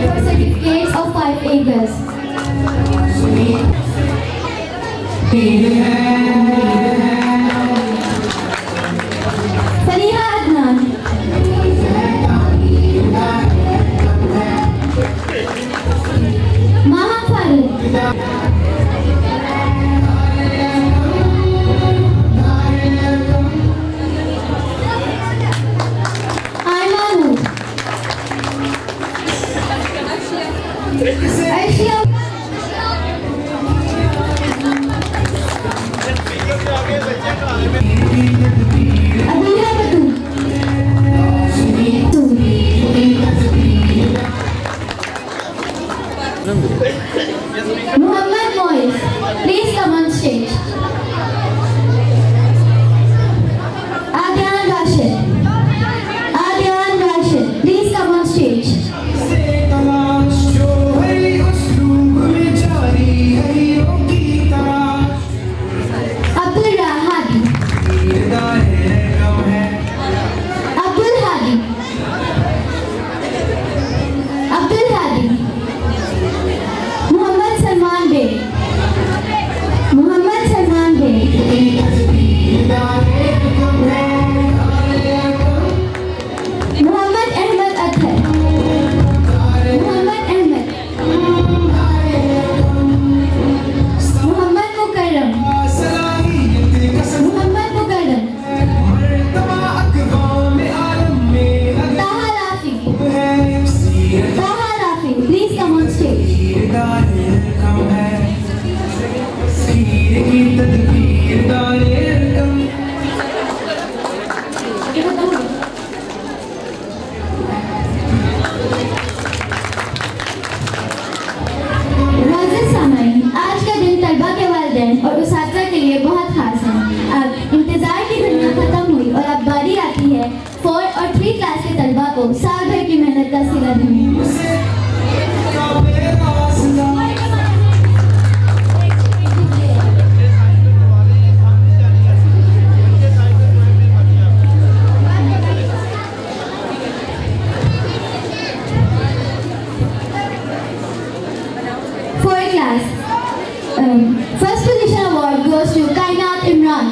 and for certificates of 5 acres. Fariha Adnan. Maha Farooq. Arshia. Abira Batu. Muhammad Moiz, please come on stage. Adyan Rashid. Adyan Rashid, please come on stage. Abdul Hadi. Abdul Hadi. Abdul Hadi. Muhammad Salman Bey. Muhammad Salman Bey. Muhammad Ahmed Athar. Muhammad Ahmed. Muhammad Mukarram. Muhammad Mukarram. Taha Rafi. Taha Rafi, please come on stage. मुअज़्ज़िज़ सामईन, आज का दिन तलबा के वालिदैन और उसातिज़ा के लिए बहुत खास है। अब इंतज़ार की दुनिया खत्म हुई और अब बारी आती है 4 और 3 क्लास के तलबा को साल भर की मेहनत का सिला देने। Class. First position award goes to Kainat Imran.